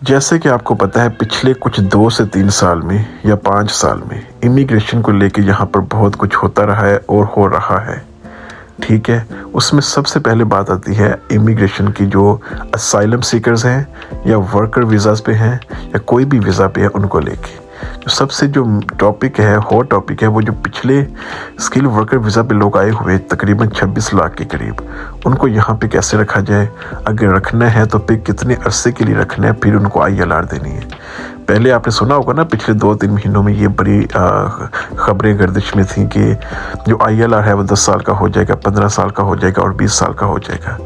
جیسے کہ آپ کو پتہ ہے پچھلے کچھ 2 سے 3 سال میں یا 5 سال میں امیگریشن کو لے کے یہاں پر بہت کچھ ہوتا رہا ہے اور ہو رہا ہے، ٹھیک ہے۔ اس میں سب سے پہلے بات آتی ہے امیگریشن کی، جو اسائلم سیکرز ہیں یا ورکر ویزاز پہ ہیں یا کوئی بھی ویزا پہ ہے، ان کو لے کے سب سے جو ٹاپک ہے، ہاٹ ٹاپک ہے، وہ جو پچھلے اسکل ورکر ویزا پہ لوگ آئے ہوئے تقریباً 26 لاکھ کے قریب، ان کو یہاں پہ کیسے رکھا جائے، اگر رکھنا ہے تو پھر کتنے عرصے کے لیے رکھنا ہے، پھر ان کو ILR دینی ہے۔ پہلے آپ نے سنا ہوگا نا، پچھلے 2-3 مہینوں میں یہ بڑی خبریں گردش میں تھیں کہ جو ILR ہے وہ 10 سال کا ہو جائے گا، 15 سال کا ہو جائے گا اور 20 سال کا ہو جائے گا۔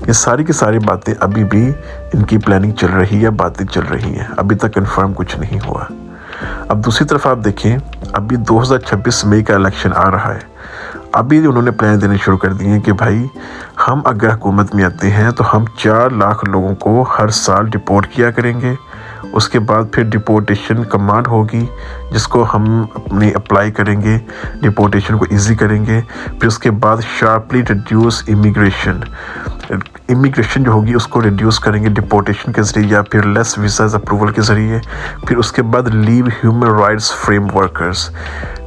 یہ ساری کی ساری باتیں ابھی بھی ان کی پلاننگ چل رہی ہے، باتیں چل رہی ہیں، ابھی تک کنفرم کچھ نہیں ہوا۔ اب دوسری طرف آپ دیکھیں، ابھی 2026 مئی کا الیکشن آ رہا ہے، ابھی انہوں نے پلان دینے شروع کر دیے ہیں کہ بھائی ہم اگر حکومت میں آتے ہیں تو ہم 4 لاکھ لوگوں کو ہر سال ڈپورٹ کیا کریں گے۔ اس کے بعد پھر ڈپورٹیشن کمانڈ ہوگی جس کو ہم اپنی اپلائی کریں گے، ڈپورٹیشن کو ایزی کریں گے۔ پھر اس کے بعد شارپلی ریڈیوس امیگریشن جو ہوگی اس کو ریڈیوس کریں گے ڈپورٹیشن کے ذریعے یا پھر لیس ویزاز اپروول کے ذریعے۔ پھر اس کے بعد لیو ہیومن رائٹس فریم ورکرز،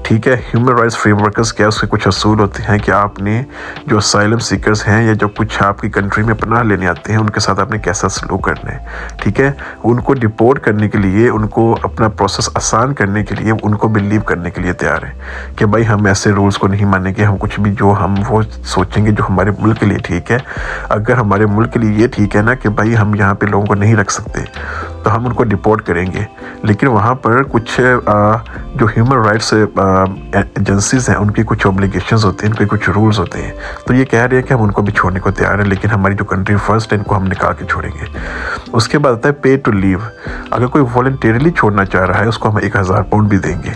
ٹھیک ہے۔ ہیومن رائٹس فریم ورکرز کیا، اس کے کچھ اصول ہوتے ہیں کہ آپ نے جو اسائلم سیکرز ہیں یا جو کچھ آپ کی کنٹری میں پناہ لینے آتے ہیں ان کے ساتھ آپ نے کیسا سلوک کرنا ہے، ٹھیک ہے۔ ان کو ڈپورٹ کرنے کے لیے، ان کو اپنا پروسیس آسان کرنے کے لیے، ان کو بلیو کرنے کے لیے تیار ہے کہ بھائی ہم ایسے رولز کو نہیں مانیں گے، ہم کچھ بھی جو ہم وہ سوچیں گے جو ہمارے ملک کے لیے ٹھیک ہے۔ اگر ہمارے ملک کے لیے یہ ٹھیک ہے نا کہ بھائی ہم یہاں پہ لوگوں کو نہیں رکھ سکتے تو ہم ان کو ڈپورٹ کریں گے، لیکن وہاں پر کچھ جو ہیومن رائٹس ایجنسیز ہیں ان کی کچھ اوبلیگیشنز ہوتے ہیں، ان کے کچھ رولز ہوتے ہیں، تو یہ کہہ رہے ہیں کہ ہم ان کو بھی چھوڑنے کو تیار ہیں، لیکن ہماری جو کنٹری فرسٹ ہے ان کو ہم نکال کے چھوڑیں گے۔ اس کے بعد آتا ہے پے ٹو لیو، اگر کوئی والنٹیرلی چھوڑنا چاہ رہا ہے اس کو ہم 1000 پاؤنڈ بھی دیں گے،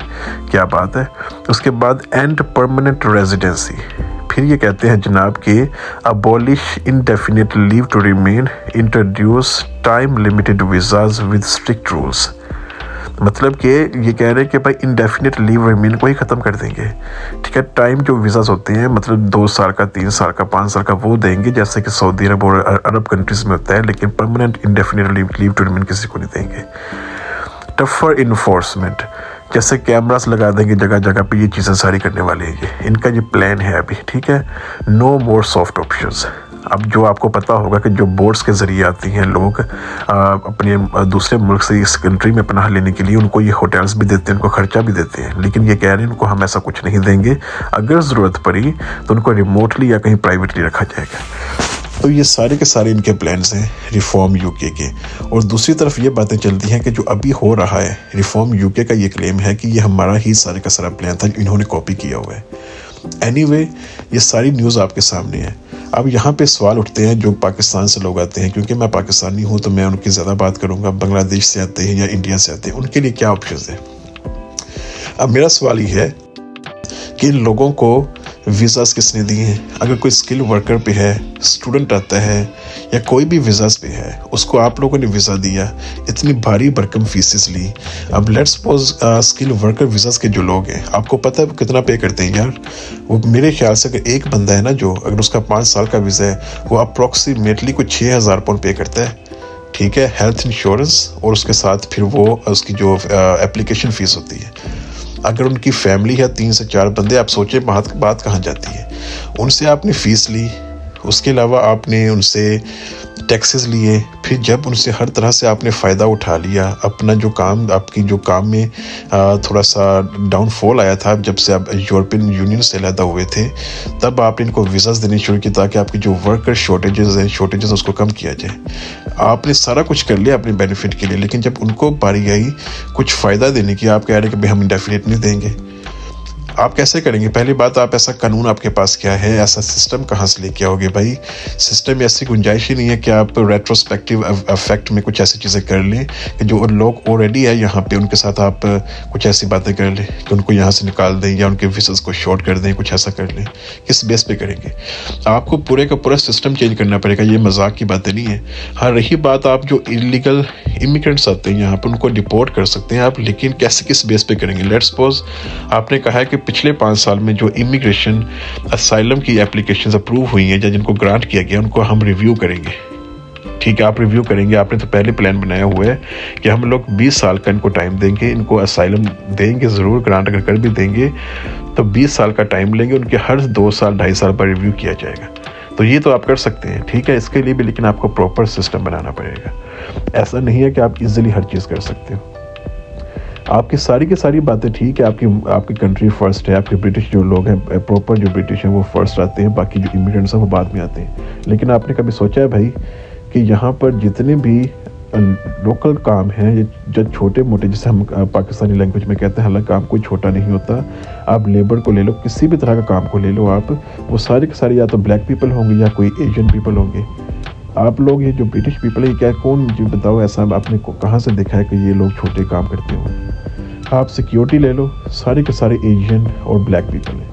کیا بات ہے۔ اس کے بعد اینڈ پرماننٹ ریزیڈنسی، پھر یہ کہتے ہیں جناب کہ abolish indefinite leave to remain, introduce time limited visas with strict rules. مطلب کہ یہ کہہ رہے ہیں کہ بھائی انڈیفینٹ لیو ریمین کو ہی ختم کر دیں گے، ٹھیک ہے۔ ٹائم جو ویزاز ہوتے ہیں مطلب 2 سال کا، 3 سال کا، 5 سال کا وہ دیں گے جیسے کہ سعودی عرب اور عرب کنٹریز میں ہوتا ہے، لیکن permanent indefinite leave to remain کسی کو نہیں دیں گے۔ ٹفر انفورسمنٹ، جیسے کیمراز لگا دیں گے جگہ جگہ پہ، یہ چیزیں ساری کرنے والے ہیں، یہ ان کا یہ پلان ہے ابھی، ٹھیک ہے۔ نو مور سافٹ آپشنز، اب جو آپ کو پتہ ہوگا کہ جو بورڈز کے ذریعے آتی ہیں لوگ اپنے دوسرے ملک سے اس کنٹری میں پناہ لینے کے لیے، ان کو یہ ہوٹلز بھی دیتے ہیں، ان کو خرچہ بھی دیتے ہیں، لیکن یہ کہہ رہے ہیں ان کو ہم ایسا کچھ نہیں دیں گے، اگر ضرورت پڑی تو ان کو ریموٹلی یا کہیں پرائیویٹلی رکھا جائے گا۔ تو یہ سارے کے سارے ان کے پلانز ہیں ریفارم UK کے۔ اور دوسری طرف یہ باتیں چلتی ہیں کہ جو ابھی ہو رہا ہے ریفارم UK کا، یہ کلیم ہے کہ یہ ہمارا ہی سارے کا سارا پلان تھا، انہوں نے کاپی کیا ہوا ہے۔ اینی وے یہ ساری نیوز آپ کے سامنے ہے۔ اب یہاں پہ سوال اٹھتے ہیں جو پاکستان سے لوگ آتے ہیں، کیونکہ میں پاکستانی ہوں تو میں ان کی زیادہ بات کروں گا، بنگلہ دیش سے آتے ہیں یا انڈیا سے آتے ہیں، ان کے لیے کیا آپشنز ہیں۔ اب میرا سوال یہ ہے کہ ان لوگوں کو ویزاز کس نے دیے ہیں؟ اگر کوئی اسکل ورکر پہ ہے، اسٹوڈنٹ آتا ہے یا کوئی بھی ویزاز پہ ہے، اس کو آپ لوگوں نے ویزا دیا، اتنی بھاری بھرکم فیسز لی۔ اب let suppose skill worker visas کے جو لوگ ہیں، آپ کو پتہ ہے وہ کتنا پے کرتے ہیں یار؟ وہ میرے خیال سے کہ ایک بندہ ہے نا جو اگر اس کا 5 سال کا ویزا ہے، وہ اپروکسیمیٹلی کچھ 6000 پاؤنڈ پے کرتا ہے، ٹھیک ہے، ہیلتھ انشورنس اور اس کے ساتھ پھر وہ اس کی جو اپلیکیشن فیس ہوتی ہے۔ اگر ان کی فیملی ہے 3 سے 4 بندے، آپ سوچیں بات کہاں جاتی ہے۔ ان سے آپ نے فیس لی، اس کے علاوہ آپ نے ان سے ٹیکسز لیے، پھر جب ان سے ہر طرح سے آپ نے فائدہ اٹھا لیا، اپنا جو کام، آپ کی جو کام میں تھوڑا سا ڈاؤن فال آیا تھا جب سے آپ یورپین یونین سے علیحدہ ہوئے تھے، تب آپ نے ان کو ویزاز دینے شروع کی تاکہ آپ کی جو ورکر شارٹیجز اس کو کم کیا جائے۔ آپ نے سارا کچھ کر لیا اپنے بینیفٹ کے لیے، لیکن جب ان کو باری آئی کچھ فائدہ دینے کی، آپ کہہ رہے ہیں کہ بھائی ہم انڈیفینٹ نہیں دیں گے۔ آپ کیسے کریں گے؟ پہلی بات، آپ ایسا قانون آپ کے پاس کیا ہے؟ ایسا سسٹم کہاں سے لے کے آؤ گے بھائی؟ سسٹم میں ایسی گنجائش ہی نہیں ہے کہ آپ ریٹروسپیکٹیو افیکٹ میں کچھ ایسی چیزیں کر لیں کہ جو لوگ آلریڈی ہے یہاں پہ ان کے ساتھ آپ کچھ ایسی باتیں کر لیں کہ ان کو یہاں سے نکال دیں یا ان کے ویزاز کو شارٹ کر دیں، کچھ ایسا کر لیں۔ کس بیس پہ کریں گے؟ آپ کو پورے کا پورا سسٹم چینج کرنا پڑے گا، یہ مذاق کی باتیں نہیں ہیں۔ ہاں رہی بات آپ جو انلیگل امیگرینٹس آتے ہیں یہاں پہ، ان کو ڈپورٹ کر سکتے ہیں آپ، لیکن کیسے، کس بیس پہ کریں گے؟ لیٹ سپوز آپ نے کہا ہے کہ پچھلے 5 سال میں جو امیگریشن اسائلم کی اپلیکیشنز اپروو ہوئی ہیں یا جن کو گرانٹ کیا گیا ان کو ہم ریویو کریں گے، ٹھیک ہے, آپ ریویو کریں گے. آپ نے تو پہلے پلان بنایا ہوا ہے کہ ہم لوگ 20 سال کا ان کو ٹائم دیں گے, ان کو اسائلم دیں گے ضرور, گرانٹ اگر کر بھی دیں گے تو 20 سال کا ٹائم لیں گے, ان کے ہر 2 سال 2.5 سال پر ریویو کیا جائے گا. تو یہ تو آپ کر سکتے ہیں, ٹھیک ہے. اس کے لیے بھی لیکن آپ کو پراپر سسٹم بنانا پڑے گا. ایسا نہیں ہے کہ آپ ایزیلی ہر چیز کر سکتے ہو. آپ کی ساری باتیں ٹھیک ہے, آپ کی کنٹری فرسٹ ہے, آپ کے برٹش جو لوگ ہیں پراپر جو برٹش ہیں وہ فرسٹ آتے ہیں, باقی جو امیگرینٹس ہیں وہ بعد میں آتے ہیں. لیکن آپ نے کبھی سوچا ہے بھائی کہ یہاں پر جتنے بھی لوکل کام ہیں, جو چھوٹے موٹے, جسے ہم پاکستانی لینگویج میں کہتے ہیں, حالانکہ کام کوئی چھوٹا نہیں ہوتا. آپ لیبر کو لے لو, کسی بھی طرح کا کام کو لے لو آپ, وہ سارے کے سارے یا تو بلیک پیپل ہوں گے یا کوئی ایشین پیپل ہوں گے. آپ لوگ یہ جو برٹش پیپل ہے, کیا کون جو بتاؤ ایسا آپ نے کہاں سے دیکھا ہے کہ یہ لوگ چھوٹے کام کرتے ہوں. آپ سیکیورٹی لے لو, سارے کے سارے ایشین اور بلیک پیپل ہیں.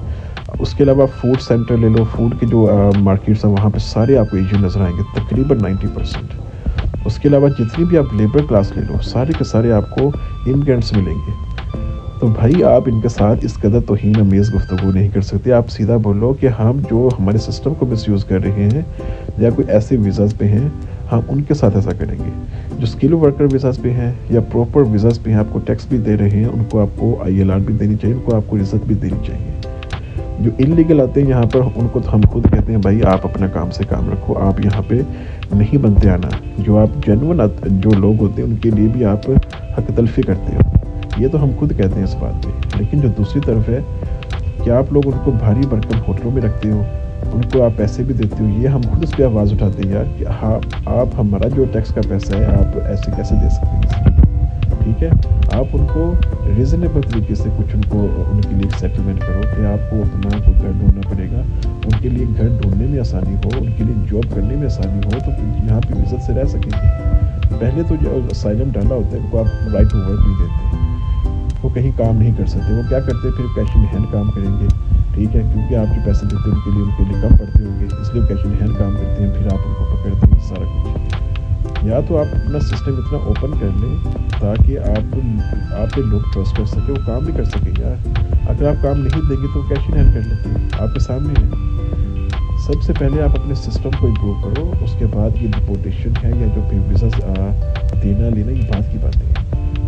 اس کے علاوہ فوڈ سینٹر لے لو, فوڈ کے جو مارکیٹس ہیں وہاں پہ سارے آپ کو ایشین نظر آئیں گے, تقریباً 90%. اس کے علاوہ جتنی بھی آپ لیبر کلاس لے لو, سارے کے سارے آپ کو امیگرینٹس ملیں گے. تو بھائی آپ ان کے ساتھ اس قدر توہین امیز گفتگو نہیں کر سکتے. آپ سیدھا بولو کہ ہم جو ہمارے سسٹم کو مس یوز کر رہے ہیں یا کوئی ایسے ویزاز پہ ہیں, ہم ان کے ساتھ ایسا کریں گے. جو اسکل ورکر ویزاز پہ ہیں یا پراپر ویزاز پہ ہیں, آپ کو ٹیکس بھی دے رہے ہیں, ان کو آپ کو ILR بھی دینی چاہیے, ان کو آپ کو عزت بھی دینی چاہیے. جو انلیگل آتے ہیں یہاں پر, ان کو تو ہم خود کہتے ہیں بھائی آپ اپنا کام سے کام رکھو, آپ یہاں پہ نہیں بنتے آنا. جو آپ جینون جو لوگ ہوتے ہیں ان کے لیے بھی آپ حق تلفی کرتے ہو, یہ تو ہم خود کہتے ہیں اس بات پہ. لیکن جو دوسری طرف ہے کہ آپ لوگ ان کو بھاری بھرکم ہوٹلوں میں رکھتے ہو, ان کو آپ پیسے بھی دیتے ہو, یہ ہم خود اس پہ آواز اٹھاتے ہیں یار کہ ہاں آپ ہمارا جو ٹیکس کا پیسہ ہے آپ ایسے کیسے دے سکتے ہیں. ٹھیک ہے, آپ ان کو ریزنیبل طریقے سے کچھ ان کے لیے سیٹلمنٹ کرو کہ آپ کو اپنا کوئی گھر ڈھونڈنا پڑے گا, ان کے لیے گھر ڈھونڈنے میں آسانی ہو, ان کے لیے جاب کرنے میں آسانی ہو, تو یہاں پہ عزت سے رہ سکیں گے. پہلے تو جو اسائلم ڈالا ہوتا ہے ان کو آپ رائٹ ٹو ورک نہیں دیتے, وہ کہیں کام نہیں کر سکتے. وہ کیا کرتے ہیں پھر کیش ان ہینڈ کام کریں گے, ٹھیک ہے, کیونکہ آپ جو پیسے دیتے ہیں ان کے لیے کم پڑتے ہوں گے, اس لیے کیش ان ہینڈ کام کرتے ہیں. پھر آپ ان کو پکڑتے ہیں سارا کچھ. یا تو آپ اپنا سسٹم اتنا اوپن کر لیں تاکہ آپ پہ لوگ ٹرسٹ کر سکے, وہ کام بھی کر سکیں. یار اگر آپ کام نہیں دیں گے تو کیش ان ہینڈ کر لیتے ہیں, آپ کے سامنے ہے. سب سے پہلے آپ اپنے سسٹم کو امپروو کرو, اس کے بعد یہ ڈپورٹیشن ہے یا جو ویزاز دینا لینا, یہ بات کی باتیں ہیں.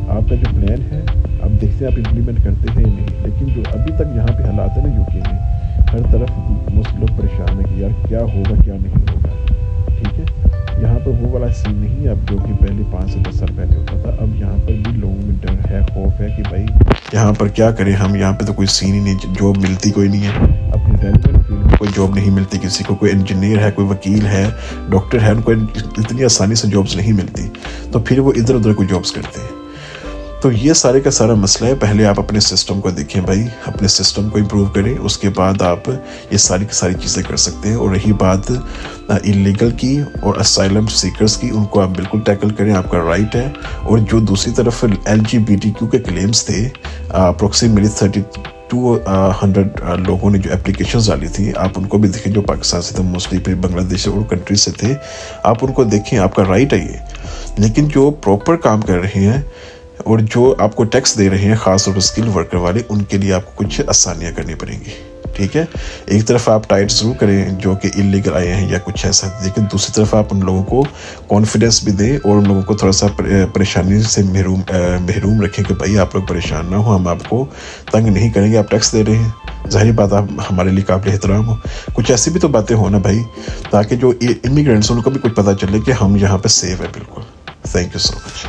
آپ کا جو پلان ہے آپ دیکھتے ہیں آپ امپلیمنٹ کرتے ہیں یا نہیں. لیکن جو ابھی تک یہاں پہ حالات ہیں نا UK میں, ہر طرف لوگ پریشان ہیں کہ یار کیا ہوگا کیا نہیں ہوگا. ٹھیک ہے, یہاں پر وہ والا سین نہیں ہے اب جو کہ پہلے 5 سے 10 سال پہلے ہوتا تھا. اب یہاں پر بھی لوگوں میں ڈر ہے, خوف ہے کہ بھائی یہاں پر کیا کریں ہم, یہاں پہ تو کوئی سین ہی نہیں, جاب ملتی کوئی نہیں ہے. اپنی ریلیونٹ فیلڈ میں کوئی جاب نہیں ملتی کسی کو, کوئی انجینئر ہے, کوئی وکیل ہے, ڈاکٹر ہے, ان کو اتنی آسانی سے جابس نہیں ملتی, تو پھر وہ ادھر ادھر کوئی جابس کرتے ہیں. تو یہ سارے کا سارا مسئلہ ہے. پہلے آپ اپنے سسٹم کو دیکھیں بھائی, اپنے سسٹم کو امپروو کریں, اس کے بعد آپ یہ ساری کی ساری چیزیں کر سکتے ہیں. اور رہی بات انلیگل کی اور اسائلم سیکرز کی, ان کو آپ بالکل ٹیکل کریں, آپ کا رائٹ ہے. اور جو دوسری طرف LGBTQ کے کلیمز تھے, اپروکسیمیٹلی 3200 لوگوں نے جو اپلیکیشنز ڈالی تھی, آپ ان کو بھی دیکھیں, جو پاکستان سے تھے موسٹلی, پھر بنگلہ دیش اور کنٹریز سے تھے, آپ ان کو دیکھیں, آپ کا رائٹ ہے یہ. لیکن جو پراپر کام کر رہے ہیں اور جو آپ کو ٹیکس دے رہے ہیں, خاص طور پر اسکل ورکر والے, ان کے لیے آپ کو کچھ آسانیاں کرنی پڑیں گی. ٹھیک ہے, ایک طرف آپ ٹائٹ ضرور کریں جو کہ انلیگل آئے ہیں یا کچھ ایسا, لیکن دوسری طرف آپ ان لوگوں کو کانفیڈنس بھی دیں اور ان لوگوں کو تھوڑا سا پریشانی سے محروم رکھیں کہ بھائی آپ لوگ پریشان نہ ہو, ہم آپ کو تنگ نہیں کریں گے, آپ ٹیکس دے رہے ہیں, ظاہری بات آپ ہمارے لیے قابل احترام ہو. کچھ ایسی بھی تو باتیں ہو نا بھائی, تاکہ جو امیگرینٹس ان کو بھی کچھ پتہ چلے کہ ہم یہاں پہ سیف ہے بالکل. Thank you so much.